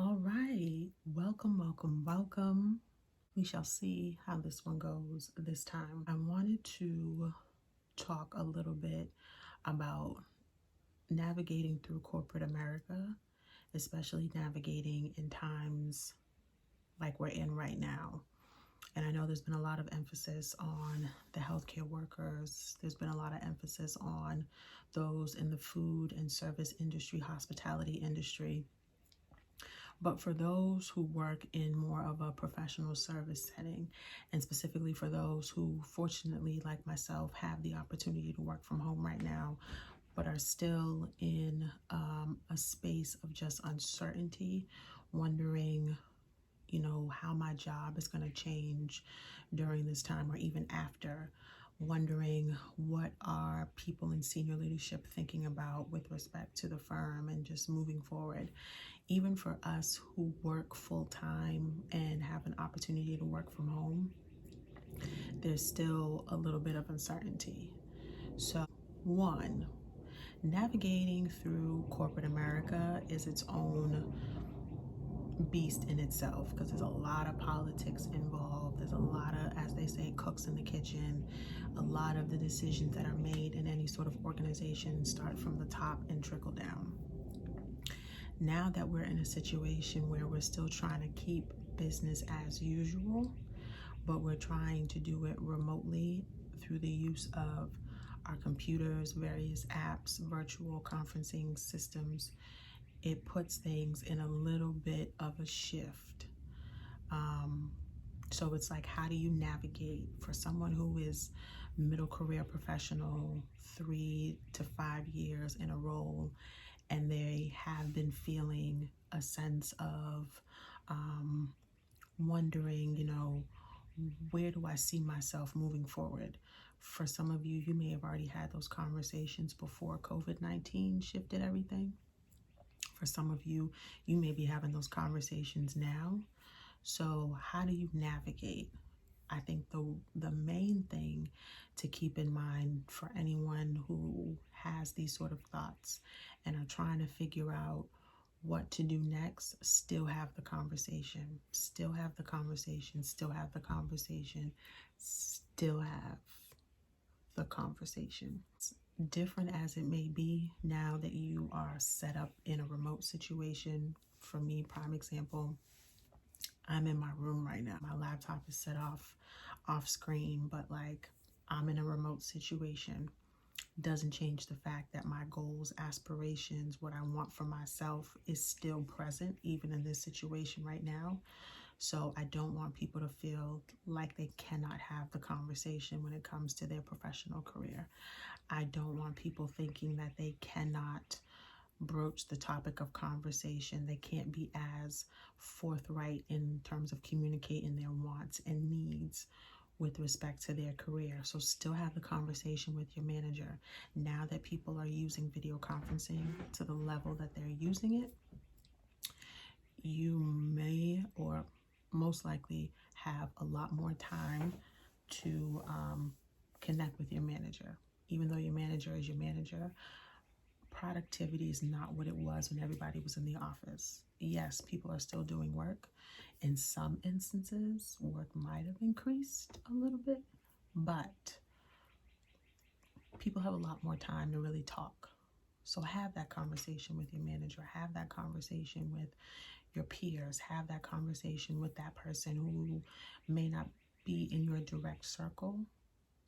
All right, welcome. We shall see how this one goes this time. I wanted to talk a little bit about navigating through corporate America, especially navigating in times like we're in right now. And I know there's been a lot of emphasis on the healthcare workers. There's been a lot of emphasis on those in the food and service industry, hospitality industry. But for those who work in more of a professional service setting, and specifically for those who, fortunately, like myself, have the opportunity to work from home right now, but are still in a space of just uncertainty, wondering, how my job is going to change during this time or even after, wondering what are people in senior leadership thinking about with respect to the firm and just moving forward. Even for us who work full time and have an opportunity to work from home, there's still a little bit of uncertainty. So, one, navigating through corporate America is its own beast in itself because there's a lot of politics involved. There's a lot of, as they say, cooks in the kitchen. A lot of the decisions that are made in any sort of organization start from the top and trickle down. Now that we're in a situation where we're still trying to keep business as usual, but we're trying to do it remotely through the use of our computers, various apps, virtual conferencing systems, it puts things in a little bit of a shift. So it's like, how do you navigate for someone who is middle career professional, 3 to 5 years in a role, and they have been feeling a sense of wondering, where do I see myself moving forward? For some of you, you may have already had those conversations before COVID-19 shifted everything. For some of you, you may be having those conversations now. So how do you navigate? I think the main thing to keep in mind for anyone who has these sort of thoughts and are trying to figure out what to do next, still have the conversation, still have the conversation, still have the conversation, still have the conversation. Different as it may be now that you are set up in a remote situation. For me, prime example, I'm in my room right now. My laptop is set off screen, but like I'm in a remote situation. Doesn't change the fact that my goals, aspirations, what I want for myself is still present even in this situation right now. So I don't want people to feel like they cannot have the conversation when it comes to their professional career. I don't want people thinking that they cannot broach the topic of conversation. They can't be as forthright in terms of communicating their wants and needs with respect to their career. So still have the conversation with your manager. Now that people are using video conferencing to the level that they're using it, you may or most likely have a lot more time to connect with your manager. Even though your manager is your manager, productivity is not what it was when everybody was in the office. Yes, people are still doing work. In some instances, work might have increased a little bit, but people have a lot more time to really talk. So have that conversation with your manager, have that conversation with your peers, have that conversation with that person who may not be in your direct circle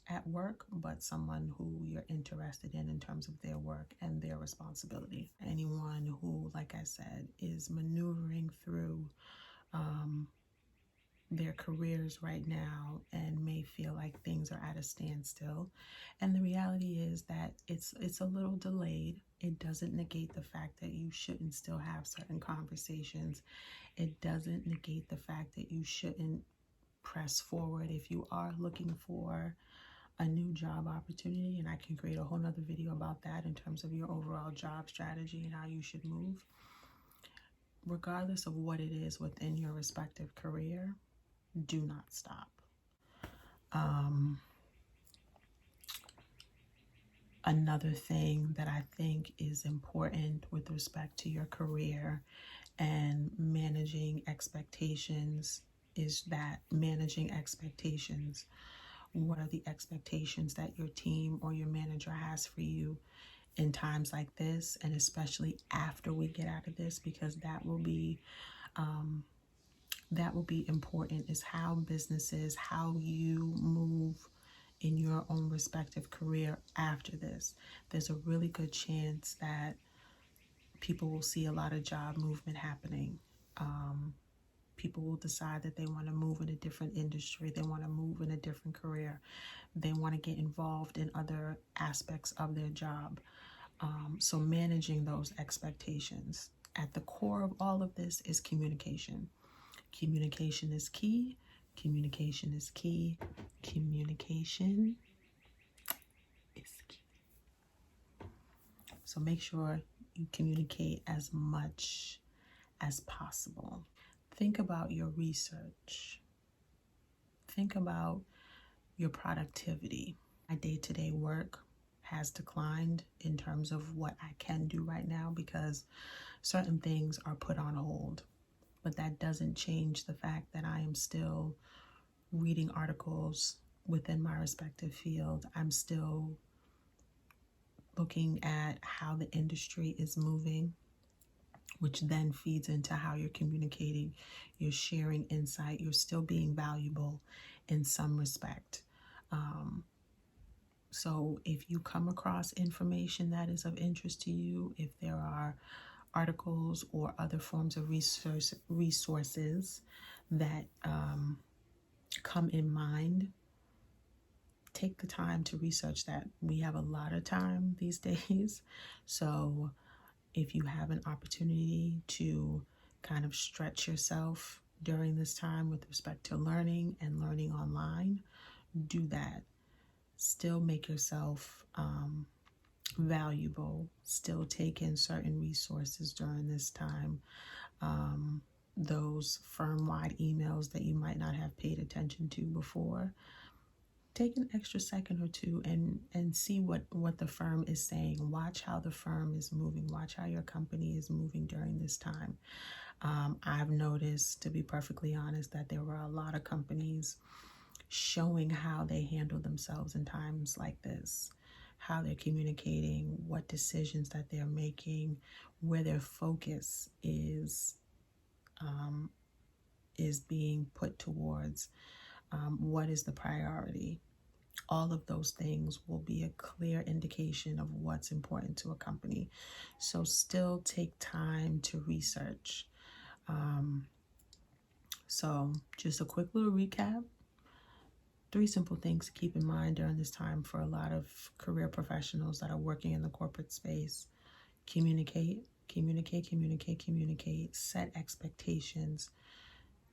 at work, but someone who you're interested in terms of their work and their responsibility. Anyone who, like I said, is maneuvering through their careers right now and may feel like things are at a standstill. And the reality is that it's a little delayed. It doesn't negate the fact that you shouldn't still have certain conversations. It doesn't negate the fact that you shouldn't press forward if you are looking for a new job opportunity, and I can create a whole nother video about that in terms of your overall job strategy and how you should move. Regardless of what it is within your respective career, do not stop. Another thing that I think is important with respect to your career And managing expectations is that managing expectations. What are the expectations that your team or your manager has for you in times like this, and especially after we get out of this, because that will be important, is how businesses, how you move in your own respective career after this. There's a really good chance that people will see a lot of job movement happening. People will decide that they want to move in a different industry, they want to move in a different career, they want to get involved in other aspects of their job. So managing those expectations. At the core of all of this is communication. Communication is key. Communication is key. Communication is key. So make sure you communicate as much as possible. Think about your research. Think about your productivity. My day-to-day work has declined in terms of what I can do right now because certain things are put on hold. But that doesn't change the fact that I am still reading articles within my respective field. I'm still looking at how the industry is moving, which then feeds into how you're communicating, you're sharing insight, you're still being valuable in some respect. So if you come across information that is of interest to you, if there are articles or other forms of resources that come in mind, take the time to research that. We have a lot of time these days. So if you have an opportunity to kind of stretch yourself during this time with respect to learning and learning online, do that. Still make yourself valuable. Still take in certain resources during this time. Those firm-wide emails that you might not have paid attention to before. Take an extra second or two and see what the firm is saying. Watch how the firm is moving. Watch how your company is moving during this time. I've noticed, to be perfectly honest, that there were a lot of companies showing how they handle themselves in times like this, how they're communicating, what decisions that they're making, where their focus is being put towards, what is the priority. All of those things will be a clear indication of what's important to a company. So still take time to research. So just a quick little recap. 3 simple things to keep in mind during this time for a lot of career professionals that are working in the corporate space. Communicate, communicate, communicate, communicate, set expectations,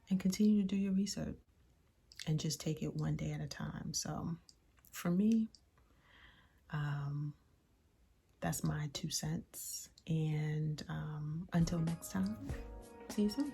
and continue to do your research and just take it one day at a time. So for me, that's my 2 cents. And until next time, see you soon.